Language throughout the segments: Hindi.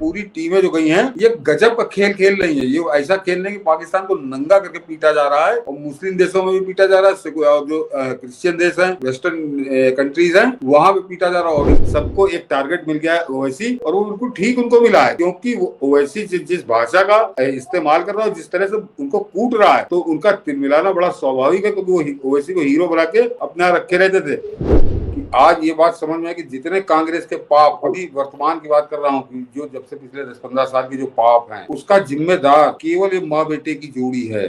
पूरी टीमें जो गई हैं ये गजब का खेल खेल रही हैं। ये ऐसा खेल रहे हैं कि पाकिस्तान को नंगा करके पीटा जा रहा है, और मुस्लिम देशों में भी पीटा जा रहा है, जो क्रिश्चियन देश हैं, वेस्टर्न कंट्रीज हैं, वहां पे पीटा जा रहा है। और सबको एक टारगेट मिल गया है ओवैसी, और वो बिल्कुल ठीक उनको मिला है, क्योंकि वो ओवैसी जिस भाषा का इस्तेमाल कर रहा है, जिस तरह से उनको कूट रहा है, तो उनका तिलमिलाना बड़ा स्वाभाविक है, क्योंकि वो ओवैसी को हीरो बना के अपने यहाँ रखे रहते थे। आज ये बात समझ में है कि जितने कांग्रेस के पाप, अभी वर्तमान की बात कर रहा हूँ, कि जो जब से पिछले 10-15 साल के जो पाप हैं, उसका जिम्मेदार केवल ये माँ बेटे की जोड़ी है।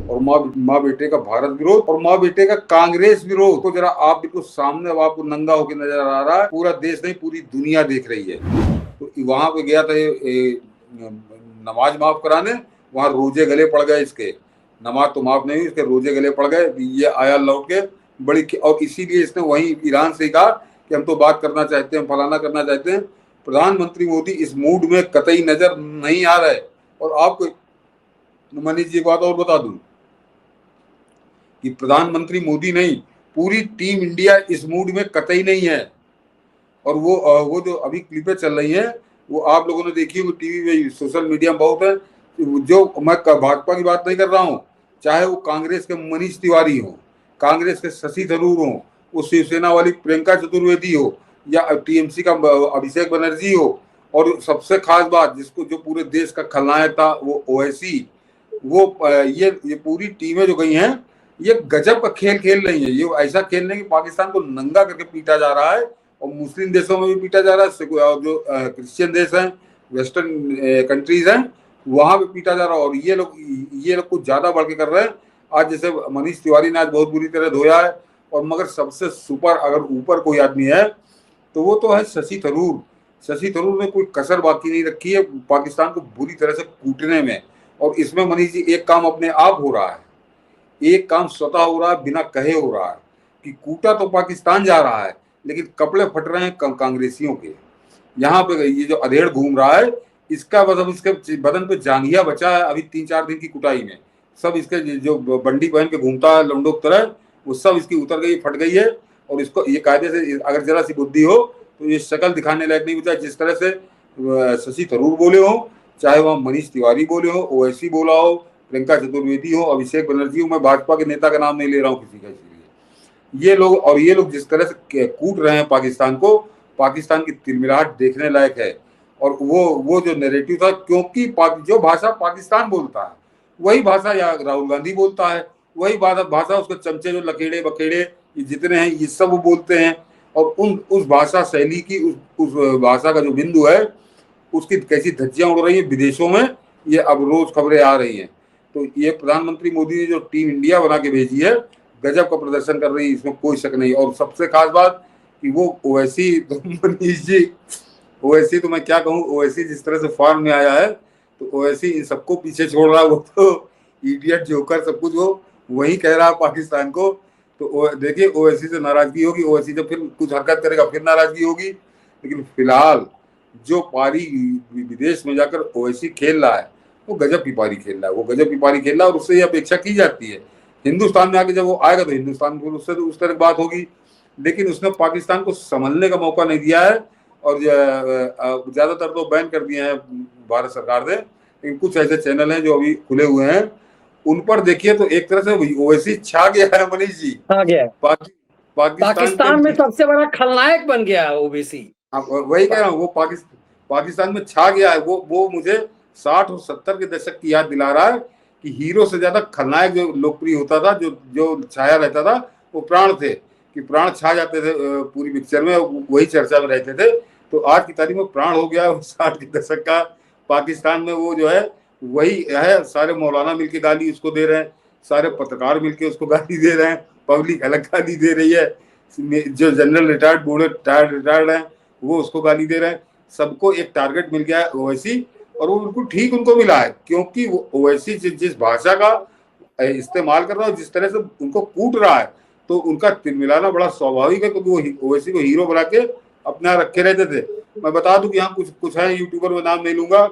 और माँ बेटे का भारत विरोध और माँ बेटे का कांग्रेस विरोध को जरा आप बिल्कुल सामने, अब आपको नंगा होकर नजर आ रहा है, पूरा देश नहीं पूरी दुनिया देख रही है। तो वहां पे गया था नमाज माफ कराने, वहां रोजे गले पड़ गए इसके। नमाज तो माफ नहीं हुई, इसके रोजे गले पड़ गए। ये आया लौट के बड़ी, और इसीलिए इसने वहीं ईरान से कहा कि हम तो बात करना चाहते हैं, फलाना करना चाहते हैं। प्रधानमंत्री मोदी इस मूड में कतई नजर नहीं आ रहे। और आपको मनीष जी बात और बता दूं कि प्रधानमंत्री मोदी नहीं, पूरी टीम इंडिया इस मूड में कतई नहीं है। और वो जो अभी क्लिपें चल रही हैं, वो आप लोगों ने देखी, वो टीवी में, सोशल मीडिया में बहुत है। जो मैं भाजपा की बात नहीं कर रहा हूँ, चाहे वो कांग्रेस के मनीष तिवारी हो, कांग्रेस के शशि थरूर हो, वो शिवसेना वाली प्रियंका चतुर्वेदी हो, या टीएमसी का अभिषेक बनर्जी हो, और सबसे खास बात जिसको, जो पूरे देश का खलनायक था, वो ओवैसी, वो ये पूरी टीमें जो गई हैं ये गजब का खेल खेल रही हैं। ये ऐसा खेल रहे हैं कि पाकिस्तान को नंगा करके पीटा जा रहा है, और मुस्लिम देशों में भी पीटा जा रहा है, जो क्रिश्चियन देश हैं, वेस्टर्न कंट्रीज हैं, वहां पे पीटा जा रहा है। और ये लोग कुछ ज्यादा बढ़ के कर रहे हैं। आज जैसे मनीष तिवारी ने आज बहुत बुरी तरह धोया है, और मगर सबसे सुपर अगर ऊपर कोई आदमी है तो वो तो है शशि थरूर। शशि थरूर ने कोई कसर बाकी नहीं रखी है पाकिस्तान को बुरी तरह से कूटने में। और इसमें मनीष जी एक काम अपने आप हो रहा है, एक काम स्वतः हो रहा है, बिना कहे हो रहा है, कि कूटा तो पाकिस्तान जा रहा है, लेकिन कपड़े फट रहे हैं कांग्रेसियों के। यहाँ पे ये जो अधेड़ घूम रहा है, इसका मतलब इसके बदन पे जांघिया बचा है अभी 3-4 दिन की कुटाई में। सब इसके जो बंडी पहन के घूमता है लंडों की तरह, वो सब इसकी उतर गई, फट गई है। और इसको ये कायदे से अगर जरा सी बुद्धि हो तो ये शक्ल दिखाने लायक नहीं बचा। जिस तरह से शशि थरूर बोले हो, चाहे वह मनीष तिवारी बोले हो, ओवैसी बोला हो, प्रियंका चतुर्वेदी हो, अभिषेक बनर्जी हो, मैं भाजपा के नेता का नाम नहीं ले रहा हूँ किसी का, इसलिए ये लोग जिस तरह से कूट रहे हैं पाकिस्तान को, पाकिस्तान की तिलमिलाहट देखने लायक है। और वो जो नैरेटिव था, क्योंकि जो भाषा पाकिस्तान बोलता है वही भाषा या राहुल गांधी बोलता है, वही भाषा उसके चमचे जो लखेड़े बखेड़े जितने हैं ये सब वो बोलते हैं। और उस भाषा शैली की, उस भाषा का जो बिंदु है, उसकी कैसी धज्जियां उड़ रही है विदेशों में, ये अब रोज खबरें आ रही हैं। तो ये प्रधानमंत्री मोदी ने जो टीम इंडिया बना के भेजी है, गजब का प्रदर्शन कर रही है, इसमें कोई शक नहीं। और सबसे खास बात कि वो ओवैसी, तो मनीष जी, ओवैसी तो मैं क्या कहूँ, ओवैसी जिस तरह से फॉर्म में आया है, तो ओवैसी इन सबको पीछे छोड़ रहा है। वो तो इडियट जोकर सब कुछ वो वही कह रहा है पाकिस्तान को। तो देखिए ओवैसी से नाराजगी होगी, ओवैसी जब फिर कुछ हरकत करेगा फिर नाराजगी होगी। लेकिन फिलहाल जो पारी विदेश में जाकर ओवैसी खेल रहा है, वो गजब की पारी खेल रहा है, वो गजब की पारी खेल रहा है। और उससे ये अपेक्षा की जाती है हिंदुस्तान में आके जब वो आएगा तो हिंदुस्तान में उससे तो उस तरह की बात होगी। लेकिन उसने पाकिस्तान को संभलने का मौका नहीं दिया है, और ज्यादातर तो बैन कर दिए हैं भारत सरकार ने। लेकिन कुछ ऐसे चैनल हैं जो अभी खुले हुए हैं, उन पर देखिए तो एक तरह से ओवैसी छा गया है मनीष जी, छा गया है। पाकिस्तान में सबसे बड़ा खलनायक बन गया है ओवैसी। वही कह रहा हूँ, वो पाकिस्तान में छा गया है। वो मुझे 60 और 70 के दशक की याद दिला रहा है कि हीरो से ज्यादा खलनायक जो लोकप्रिय होता था, जो छाया रहता था, वो प्राण थे, कि प्राण छा जाते थे पूरी पिक्चर में, वही चर्चा में रहते थे। तो आज की तारीख में प्राण हो गया 60 के दशक का पाकिस्तान में। वो जो है वही है, सारे मौलाना मिलके गाली उसको दे रहे हैं, सारे पत्रकार मिलके उसको गाली दे रहे हैं, पब्लिक अलग गाली दे रही है, जो जनरल रिटायर्ड बूढ़े रिटायर्ड हैं वो उसको गाली दे रहे हैं। सबको एक टारगेट मिल गया है ओवैसी, और वो बिल्कुल ठीक उनको मिला है, क्योंकि वो ओवैसी जिस भाषा का इस्तेमाल कर रहा है, जिस तरह से उनको कूट रहा है, तो उनका तिलमिलाना बड़ा स्वाभाविक है, क्योंकि वो ओवैसी को हीरो बना के अपने यहाँ रखे रहते थे। मैं बता दूं कि यहाँ कुछ है यूट्यूबर में, नाम नहीं लूंगा,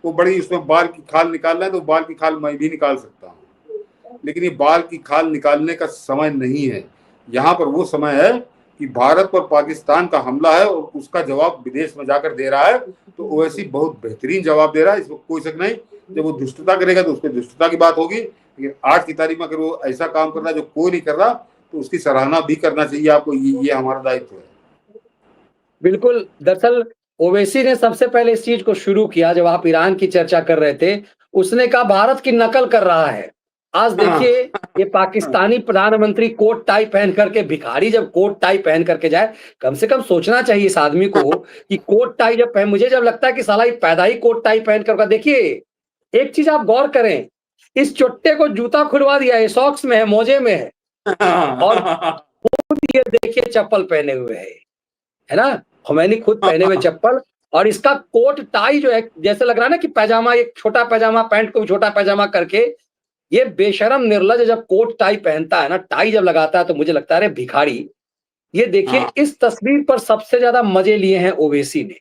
वो बड़ी उसमें बाल की खाल निकाल रहे हैं, तो बाल की खाल मैं भी निकाल सकता हूँ, लेकिन ये बाल की खाल निकालने का समय नहीं है। यहाँ पर वो समय है कि भारत पर पाकिस्तान का हमला है और उसका जवाब विदेश में जाकर दे रहा है, तो ओवैसी बहुत बेहतरीन जवाब दे रहा है, इसमें कोई शक नहीं। जब वो दुष्टता करेगा तो उस पर दुष्टता की बात होगी, लेकिन आज की तारीख में अगर वो ऐसा काम कर रहा है जो कोई नहीं कर रहा, तो उसकी सराहना भी करना चाहिए आपको। ये हमारा दायित्व है। बिल्कुल, दरअसल ओवैसी ने सबसे पहले इस चीज को शुरू किया जब आप ईरान की चर्चा कर रहे थे। उसने कहा भारत की नकल कर रहा है। आज देखिए ये पाकिस्तानी प्रधानमंत्री कोट टाई पहन करके, भिखारी जब कोट टाई पहन करके जाए, कम से कम सोचना चाहिए इस आदमी को कि कोट टाई जब पहन, मुझे जब लगता है कि साला ये पैदा ही कोट टाई पहन कर। देखिए एक चीज आप गौर करें, इस चुट्टे को जूता खुलवा दिया है, सॉक्स में है, मोजे में है, और ये देखिए चप्पल पहने हुए है ना, खुमैनी खुद पहने हुए चप्पल, और इसका कोट टाई जो है जैसे लग रहा है ना कि पैजामा, एक छोटा पैजामा, पैंट को भी छोटा पैजामा करके, ये बेशरम निर्लज जब कोट टाई पहनता है ना, टाई जब लगाता है, तो मुझे लगता है अरे भिखारी। ये देखिए इस तस्वीर पर सबसे ज्यादा मजे लिए हैं ओवैसी ने।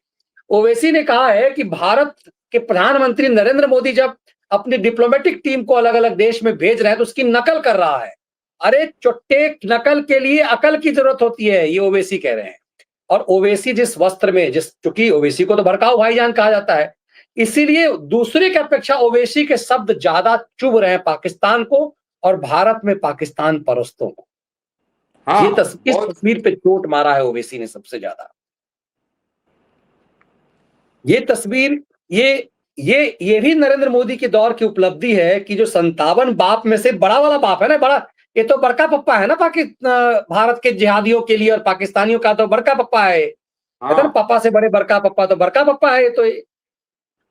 ओवैसी ने कहा है कि भारत के प्रधानमंत्री नरेंद्र मोदी जब अपनी डिप्लोमेटिक टीम को अलग अलग देश में भेज रहे हैं तो उसकी नकल कर रहा है। अरे चुट्टे, नकल के लिए अकल की जरूरत होती है, ये ओवैसी कह रहे हैं। और ओवैसी जिस वस्त्र में, चूंकि ओवैसी को तो भड़काऊ भाईजान कहा जाता है, इसीलिए दूसरे की अपेक्षा ओवैसी के शब्द ज्यादा चुभ रहे हैं पाकिस्तान को और भारत में पाकिस्तान परस्तों को। इस तस्वीर पे चोट मारा है ओवैसी ने सबसे ज्यादा। ये तस्वीर, ये भी नरेंद्र मोदी के दौर की उपलब्धि है कि जो 57 बाप में से बड़ा वाला बाप है ना, बड़ा, ये तो बड़का पप्पा है ना भारत के जिहादियों के लिए, और पाकिस्तानियों का तो बड़का पप्पा है। पापा से बड़े बड़का पप्पा, तो बड़का पप्पा है। तो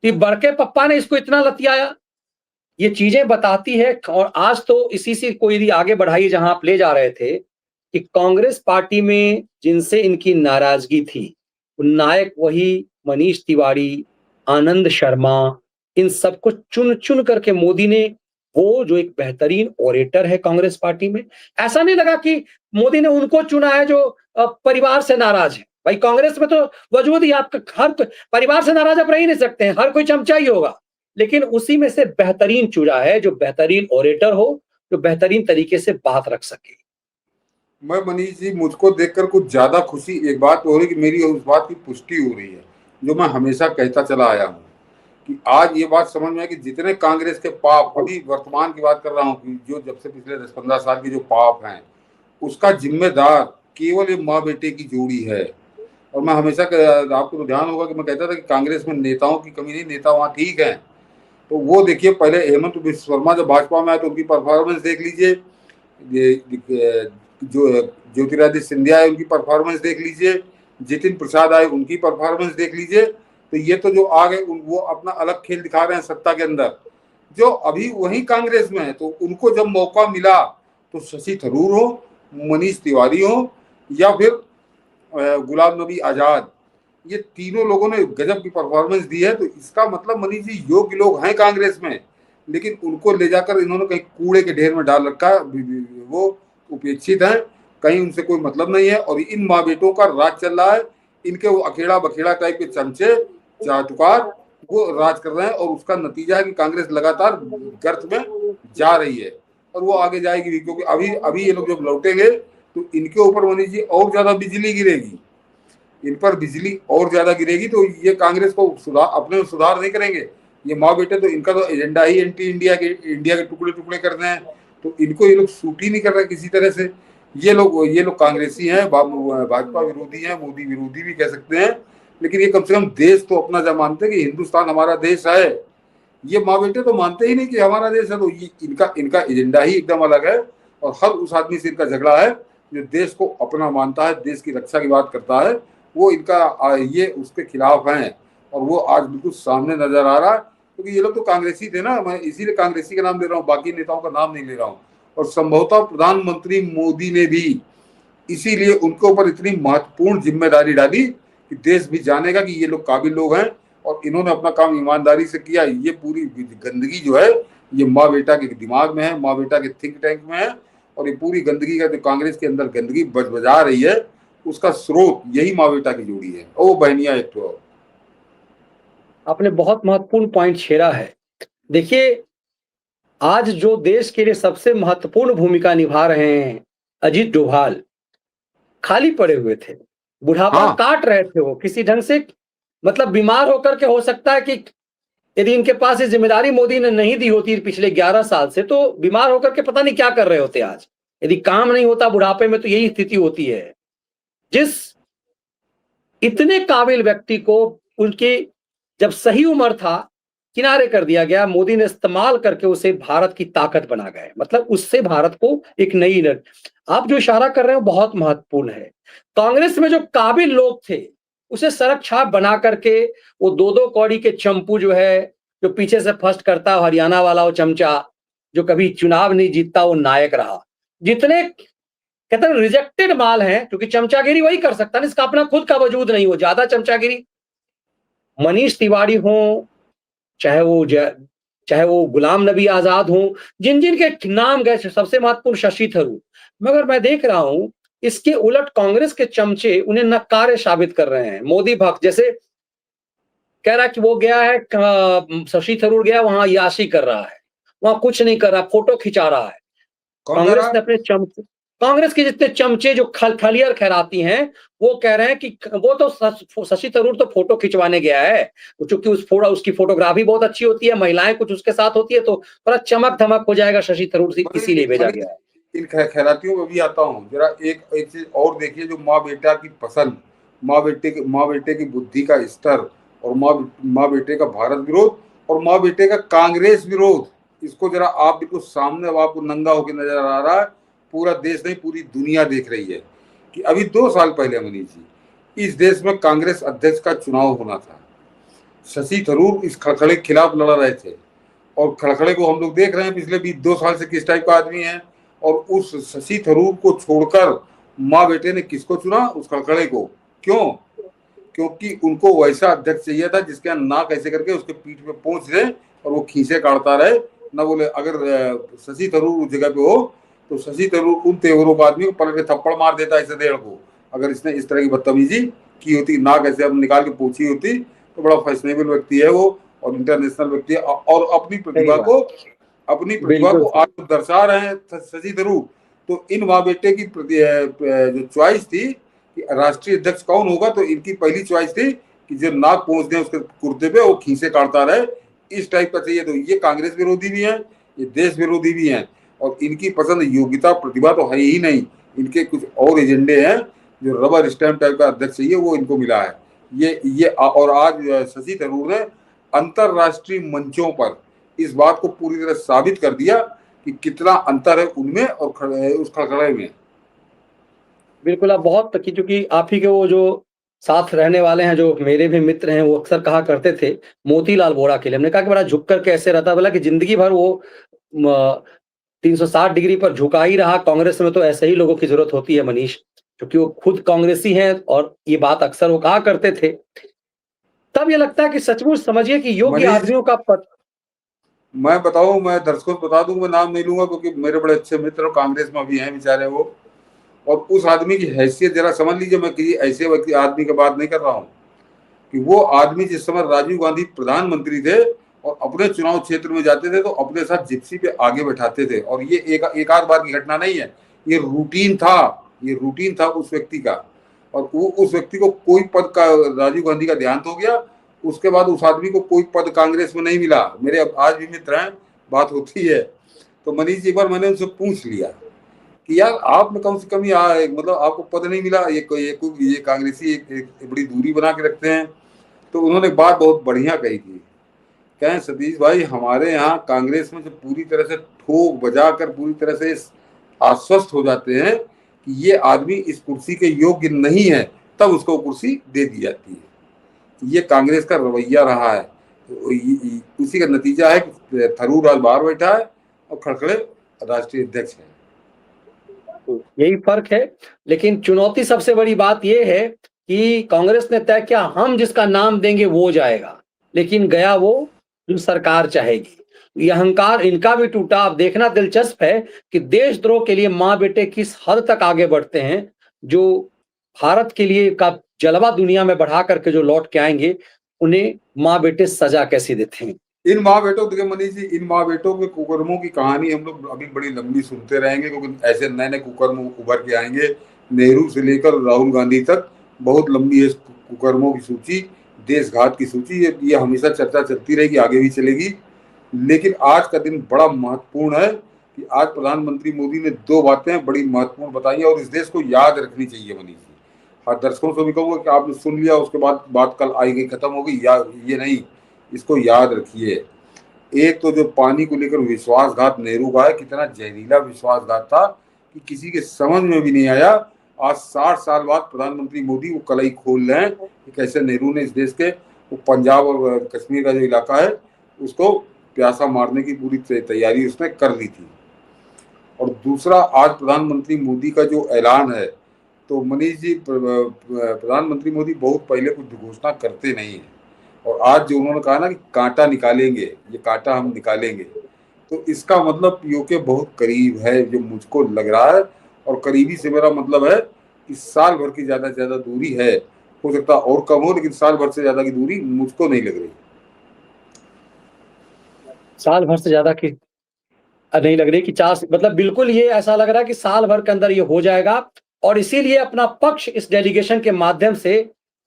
ये बड़के पप्पा ने इसको इतना लतियाया। ये चीजें बताती है। और आज तो इसी से कोई यदि आगे बढ़ाइए जहां आप ले जा रहे थे कि कांग्रेस पार्टी में जिनसे इनकी नाराजगी थी, नायक वही मनीष तिवारी, आनंद शर्मा, इन सबको चुन चुन करके मोदी ने, वो जो एक बेहतरीन ओरेटर है कांग्रेस पार्टी में, ऐसा नहीं लगा कि मोदी ने उनको चुना है जो परिवार से नाराज है। भाई कांग्रेस में तो वजूद ही आपका, हर परिवार से नाराज आप रह ही नहीं सकते हैं, हर कोई चमचा ही होगा, लेकिन उसी में से बेहतरीन चुना है जो बेहतरीन ओरेटर हो, जो बेहतरीन तरीके से बात रख सके। मैं मनीष जी, मुझको देखकर कुछ ज्यादा खुशी एक बात हो रही कि मेरी उस बात की पुष्टि हो रही है जो मैं हमेशा कहता चला आया हूँ, कि आज ये बात समझ में है कि जितने कांग्रेस के पाप, अभी वर्तमान की बात कर रहा हूँ, कि जो जब से पिछले 10-15 साल के जो पाप हैं, उसका जिम्मेदार केवल ये माँ बेटे की जोड़ी है। और मैं हमेशा, आपको तो ध्यान होगा कि मैं कहता था कि कांग्रेस में नेताओं की कमी नहीं, नेता वहाँ ठीक है। तो वो देखिए, पहले हेमंत बिस्वा शर्मा जब भाजपा में आए तो उनकी परफॉर्मेंस देख लीजिए, जो ज्योतिरादित्य सिंधिया है उनकी परफॉर्मेंस देख लीजिए, जितिन प्रसाद आए उनकी परफॉर्मेंस देख लीजिए। तो ये तो जो आ गए वो अपना अलग खेल दिखा रहे हैं सत्ता के अंदर। जो अभी वही कांग्रेस में है, तो उनको जब मौका मिला तो शशि थरूर हो, मनीष तिवारी हो, या फिर गुलाम नबी आजाद, ये तीनों लोगों ने गजब की परफॉर्मेंस दी है। तो इसका मतलब मनीष जी, योग्य लोग हैं कांग्रेस में, लेकिन उनको ले जाकर इन्होंने कहीं कूड़े के ढेर में डाल रखा है। वो उपेक्षित हैं, कहीं उनसे कोई मतलब नहीं है, और इन माँ बेटों का राज चल रहा है। इनके वो अखेड़ा बखेड़ा टाइप के चमचे, चाटुकार, वो राज कर रहे हैं, और उसका नतीजा है कि कांग्रेस लगातार गर्त में जा रही है, और वो आगे जाएगी भी, क्योंकि अभी ये लोग जब लौटेंगे तो इनके ऊपर मनीष जी और ज्यादा बिजली गिरेगी, इन पर बिजली और ज्यादा गिरेगी। तो ये कांग्रेस को अपने सुधार नहीं करेंगे। ये माँ बेटे तो, इनका तो एजेंडा ही एंटी इंडिया के टुकड़े टुकड़े करने हैं। तो इनको ये लोग सूट ही नहीं कर रहे किसी तरह से। ये लोग कांग्रेसी हैं, भाजपा विरोधी हैं, मोदी विरोधी भी कह सकते हैं, लेकिन ये कम से कम देश तो अपना जब मानते हैं कि हिंदुस्तान हमारा देश है। ये माँ बेटे तो मानते ही नहीं कि हमारा देश है। तो ये इनका एजेंडा ही एकदम अलग है, और हर उस आदमी से इनका झगड़ा है जो देश को अपना मानता है, देश की रक्षा की बात करता है। वो इनका ये उसके खिलाफ हैं, और वो आज बिल्कुल सामने नजर आ रहा है। क्योंकि ये लोग तो कांग्रेसी थे ना, मैं इसीलिए कांग्रेसी का नाम ले रहा हूँ, बाकी नेताओं का नाम नहीं ले रहा हूँ। और संभवतः प्रधानमंत्री मोदी ने भी इसीलिए उनके ऊपर इतनी महत्वपूर्ण जिम्मेदारी डाली कि देश भी जानेगा कि ये लोग काबिल लोग हैं, और इन्होंने अपना काम ईमानदारी से किया। ये पूरी गंदगी जो है, ये माँ बेटा के दिमाग में है, माँ बेटा के थिंक टैंक में है, और ये पूरी गंदगी का जो कांग्रेस के अंदर गंदगी बजा रही है, उसका स्रोत यही माँ बेटा की जोड़ी है। ओ बहनिया एक तो। आपने बहुत महत्वपूर्ण पॉइंट छेड़ा है। देखिए आज जो देश के लिए सबसे महत्वपूर्ण भूमिका निभा रहे हैं अजीत डोभाल, खाली पड़े हुए थे, बुढ़ापा हाँ काट रहे थे वो किसी ढंग से, मतलब बीमार होकर के। हो सकता है कि यदि इनके पास ये जिम्मेदारी मोदी ने नहीं दी होती पिछले 11 साल से, तो बीमार होकर के पता नहीं क्या कर रहे होते आज। यदि काम नहीं होता बुढ़ापे में तो यही स्थिति होती है। जिस इतने काबिल व्यक्ति को उनकी जब सही उम्र था किनारे कर दिया गया, मोदी ने इस्तेमाल करके उसे भारत की ताकत बना गए, मतलब उससे भारत को एक नई आप जो इशारा कर रहे हो बहुत महत्वपूर्ण है। कांग्रेस में जो काबिल लोग थे उसे सड़क छाप बना करके वो दो दो कौड़ी के चंपू जो है, जो पीछे से फर्स्ट करता है, हरियाणा वाला वो चमचा जो कभी चुनाव नहीं जीतता, वो नायक रहा। जितने कहते हैं रिजेक्टेड माल है, क्योंकि चमचागिरी वही कर सकता है, इसका अपना खुद का वजूद नहीं हो, ज्यादा चमचागिरी मनीष तिवारी हो, चाहे वो गुलाम नबी आजाद हो, जिन जिन के नाम गए, सबसे महत्वपूर्ण शशि थरूर। मगर मैं देख रहा हूं इसके उलट कांग्रेस के चमचे उन्हें नकारे साबित कर रहे हैं। मोदी भक्त जैसे कह रहा है कि वो गया है, शशि थरूर गया वहां याशी कर रहा है, वहां कुछ नहीं कर रहा, फोटो खिंचा रहा है। कौन कह कांग्रेस रहा ने अपने चमचे, कांग्रेस के जितने चमचे जो खलियर खैराती हैं, वो कह रहे हैं कि वो तो शशि थरूर तो फोटो खिंचवाने गया है, चूंकि उसकी फोटोग्राफी बहुत अच्छी होती है, महिलाएं कुछ उसके साथ होती है, तो थोड़ा चमक धमक हो जाएगा शशि थरूर से, इसीलिए भेजा गया है। इन खैरातियों में भी आता हूँ जरा। एक एक चीज और देखिए, जो माँ बेटा की पसंद, माँ बेटे की बुद्धि का स्तर, और माँ बेटे का भारत विरोध, और माँ बेटे का कांग्रेस विरोध, इसको जरा आप बिल्कुल सामने, अब आपको नंगा होकर नजर आ रहा है, पूरा देश नहीं पूरी दुनिया देख रही है कि अभी 2 साल पहले मनीष जी इस देश में कांग्रेस अध्यक्ष का चुनाव होना था। शशि थरूर इस खड़खड़े के खिलाफ लड़ रहे थे, और खड़खड़े को हम लोग देख रहे हैं पिछले 2 साल से किस टाइप का आदमी है। और उस शशि थरूर को छोड़कर माँ बेटे ने किसको चुना? उस खड़खड़े को। क्यों? क्योंकि उनको वैसा अध्यक्ष चाहिए था जिसके नाक ऐसे करके उसके पीठ पे पहुंच रहे और वो खींचे काटता रहे, ना बोले। अगर शशि थरूर उस जगह पे हो तो शशि थरूर उन तेवरों का आदमी को पलट के थप्पड़ मार देता ऐसे देड़ को। अगर इसने इस तरह की बदतमीजी की होती, नाक ऐसे अब निकाल के पूछी होती, तो बड़ा फैशनेबल व्यक्ति है वो, और इंटरनेशनल व्यक्ति है, और अपनी प्रतिभा को आज दर्शा रहे हैं शशि थरूर। तो इन माँ बेटे की जो चॉइस थी कि राष्ट्रीय अध्यक्ष कौन होगा, तो इनकी पहली चॉइस थी कि जो नाक पहुंच गए उसके कुर्ते पे वो खींचे काटता रहे, इस टाइप का चाहिए। तो ये कांग्रेस विरोधी भी है, ये देश विरोधी भी है, और इनकी पसंद योग्यता प्रतिभा तो है ही नहीं, इनके कुछ और एजेंडे हैं। जो रबर स्टैम्प टाइप का अध्यक्ष चाहिए वो इनको मिला है। ये और आज शशि थरूर ने अंतरराष्ट्रीय मंचों पर इस बात को पूरी तरह साबित कर दिया कि कितना अंतर है उनमें और उस खड़खड़े में। बिल्कुल, आप बहुत क्योंकि आप ही के वो जो साथ रहने वाले हैं, जो मेरे भी मित्र हैं, वो अक्सर कहा करते थे मोतीलाल वोरा के लिए। हमने कहा कि बड़ा झुक कर कैसे रहता, बोला कि जिंदगी भर वो 360 डिग्री पर झुका ही रहा। कांग्रेस में तो ऐसे ही लोगों की जरूरत होती है मनीष, क्योंकि वो खुद कांग्रेसी हैं, और ये बात अक्सर वो कहा करते थे। तब ये लगता है कि सचमुच समझिए कि योग्य आदमियों का पद। मैं बताऊं, मैं दर्शकों को बता दूं, मैं नाम नहीं लूंगा क्योंकि मेरे बड़े अच्छे मित्र कांग्रेस में भी हैं बेचारे वो, और उस आदमी की हैसियत जरा समझ लीजिए। मैं किसी ऐसे व्यक्ति आदमी की बात नहीं कर रहा हूँ कि वो आदमी जिस समय राजीव गांधी प्रधानमंत्री थे और अपने चुनाव क्षेत्र में जाते थे तो अपने साथ जिप्सी पे आगे बैठाते थे, और ये एक आध बार की घटना नहीं है, ये रूटीन था उस व्यक्ति का। और वो उस व्यक्ति को कोई पद का, राजीव गांधी का देहांत हो गया, उसके बाद उस आदमी को कोई पद कांग्रेस में नहीं मिला। मेरे आज भी मित्र हैं, बात होती है। तो मनीष जी, एक बार मैंने उनसे पूछ लिया कि यार आप में कम से कम मतलब आपको पद नहीं मिला, ये कांग्रेसी एक बड़ी दूरी बना के रखते हैं। तो उन्होंने बात बहुत बढ़िया कही थी, कहें सतीश भाई, हमारे यहाँ कांग्रेस में जो पूरी तरह से ठोक बजा कर पूरी तरह से आश्वस्त हो जाते हैं कि ये आदमी इस कुर्सी के योग्य नहीं है, तब उसको कुर्सी दे दी जाती है। ये कांग्रेस का रवैया रहा है। तो उसी का नतीजा है कि थरूर आज बाहर बैठा है और खड़खड़े राष्ट्रीय अध्यक्ष है। यही फर्क है। लेकिन चुनौती सबसे बड़ी बात यह है कि कांग्रेस ने तय किया हम जिसका नाम देंगे वो जाएगा, लेकिन गया वो जो सरकार चाहेगी। ये अहंकार इनका भी टूटा। अब देखना दिलचस्प है कि देशद्रोह के लिए माँ बेटे किस हद तक आगे बढ़ते हैं। जो भारत के लिए का जलवा दुनिया में बढ़ा करके जो लौट के आएंगे, उन्हें माँ बेटे सजा कैसी देते हैं। इन माँ बेटों, देखिए मनीष जी, इन माँ बेटों के कुकर्मों की कहानी हम लोग अभी बड़ी लंबी सुनते रहेंगे, क्योंकि ऐसे नए नए कुकर्म उभर के आएंगे। नेहरू से लेकर राहुल गांधी तक बहुत लंबी है कुकर्मों की सूची, देशघात की सूची। ये हमेशा चर्चा चलती रहेगी, आगे भी चलेगी। लेकिन आज का दिन बड़ा महत्वपूर्ण है कि आज प्रधानमंत्री मोदी ने दो बातें बड़ी महत्वपूर्ण बताई हैं और इस देश को याद रखनी चाहिए मनीष जी। हाँ, दर्शकों से भी कहूँगा कि आपने सुन लिया, उसके बाद बात कल आई गई खत्म हो गई, या ये नहीं, इसको याद रखिए। एक तो जो पानी को लेकर विश्वासघात नेहरू का है, कितना जहरीला विश्वासघात था कि किसी के समझ में भी नहीं आया। आज 60 साल बाद प्रधानमंत्री मोदी वो कलई खोल रहे हैं कि कैसे नेहरू ने इस देश के वो पंजाब और कश्मीर का जो इलाका है उसको प्यासा मारने की पूरी तैयारी उसने कर ली थी। और दूसरा, आज प्रधानमंत्री मोदी का जो ऐलान है, तो मनीष जी, प्रधानमंत्री मोदी बहुत पहले कुछ घोषणा करते नहीं है, और आज जो उन्होंने कहा ना कि कांटा निकालेंगे, ये कांटा हम निकालेंगे, तो इसका मतलब पीओके बहुत करीब है, जो मुझको लग रहा है। और करीबी से मेरा मतलब है कि साल भर की ज्यादा से ज्यादा दूरी है, हो सकता और कम हो, लेकिन साल भर से ज्यादा की दूरी मुझको नहीं लग रही। साल भर से ज्यादा की नहीं लग रही कि 4, मतलब बिल्कुल ये ऐसा लग रहा है कि साल भर के अंदर ये हो जाएगा। और इसीलिए अपना पक्ष इस डेलीगेशन के माध्यम से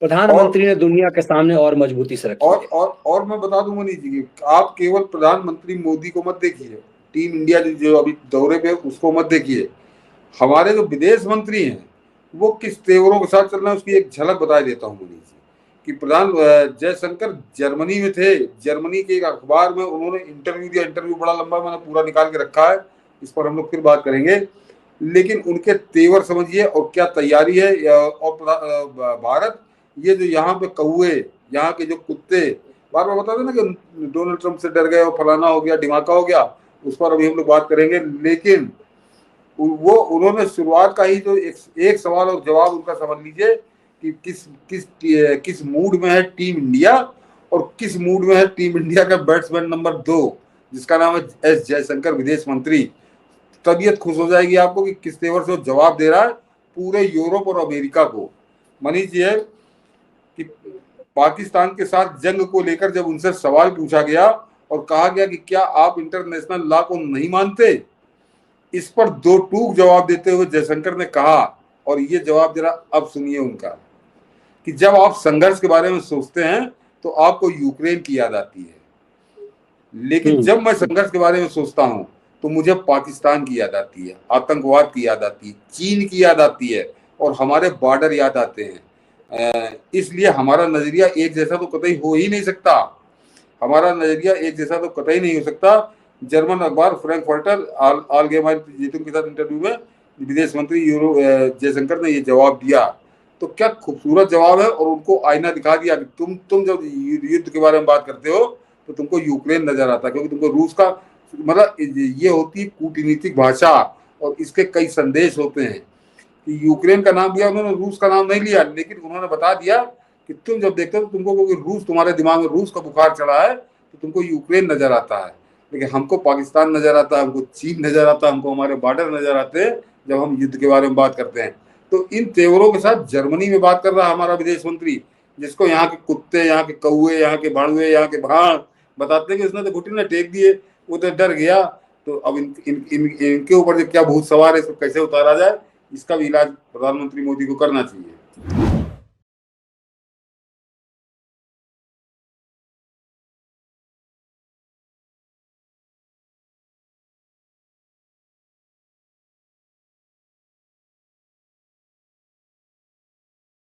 प्रधानमंत्री ने दुनिया के सामने और मजबूती से रखी है। और मैं बता दूं मनीष जी, आप केवल प्रधानमंत्री मोदी को मत देखिए, टीम इंडिया जो अभी दौरे पे उसको मत देखिए, हमारे जो विदेश मंत्री हैं वो किस तेवरों के साथ चल रहे हैं उसकी एक झलक बता देता हूँ मनीष जी। कि प्रधान जयशंकर जर्मनी में थे, जर्मनी के एक अखबार में उन्होंने इंटरव्यू दिया, इंटरव्यू बड़ा लंबा, मैंने पूरा निकाल के रखा है, इस पर हम लोग फिर बात करेंगे। लेकिन उनके तेवर समझिए और क्या तैयारी है। और भारत, ये जो यहाँ पे कौए, यहाँ के जो कुत्ते बार बार बताते ना कि डोनाल्ड ट्रंप से डर गए और फलाना हो गया, ढिमाका हो गया, उस पर अभी हम लोग बात करेंगे। लेकिन वो उन्होंने शुरुआत का ही जो एक सवाल और जवाब उनका समझ लीजिए कि किस मूड में है टीम इंडिया, और किस मूड में है टीम इंडिया का बैट्समैन नंबर 2 जिसका नाम है एस जयशंकर, विदेश मंत्री। तबीयत खुश हो जाएगी आपको कि किस तेवर से वो जवाब दे रहा है पूरे यूरोप और अमेरिका को। मनीष जी, है कि पाकिस्तान के साथ जंग को लेकर जब उनसे सवाल पूछा गया और कहा गया कि क्या आप इंटरनेशनल लॉ को नहीं मानते, इस पर दो टूक जवाब देते हुए जयशंकर ने कहा, और ये जवाब जरा अब सुनिए उनका, कि जब आप संघर्ष के बारे में सोचते हैं तो आपको यूक्रेन की याद आती है, लेकिन जब मैं संघर्ष के बारे में सोचता हूं तो मुझे पाकिस्तान की याद आती है, आतंकवाद की याद आती है, चीन की याद आती है, और हमारे बॉर्डर याद आते हैं। इसलिए हमारा नजरिया एक जैसा तो कतई हो ही नहीं सकता, हमारा नजरिया एक जैसा तो कतई नहीं हो सकता। जर्मन अखबार फ्रैंकफर्टर आलगेमाइन ज़ेइटुंग के साथ इंटरव्यू में विदेश मंत्री जयशंकर ने ये जवाब दिया। तो क्या खूबसूरत जवाब है, और उनको आईना दिखा दिया कि तुम जब युद्ध के बारे में बात करते हो तो तुमको यूक्रेन नजर आता है, क्योंकि तुमको रूस का, मतलब ये होती है कूटनीतिक भाषा, और इसके कई संदेश होते हैं। कि यूक्रेन का नाम लिया उन्होंने, रूस का नाम नहीं लिया, लेकिन उन्होंने बता दिया कि तुम जब देखते हो तो तुमको, क्योंकि रूस तुम्हारे दिमाग में, रूस का बुखार चढ़ा है तो तुमको यूक्रेन नजर आता है, लेकिन हमको पाकिस्तान नजर आता है, हमको चीन नजर आता है, हमको हमारे बॉर्डर नजर आते हैं जब हम युद्ध के बारे में बात करते हैं। तो इन तेवरों के साथ जर्मनी में बात कर रहा है हमारा विदेश मंत्री, जिसको यहाँ के कुत्ते, यहाँ के कौए, यहाँ के भाड़ुए, यहाँ के भाड़ बताते हैं कि उसने तो घुटने टेक दिए, वो तो डर गया। तो अब इनके ऊपर जो क्या भूत सवार है, इसको कैसे उतारा जाए, इसका भी इलाज प्रधानमंत्री मोदी को करना चाहिए।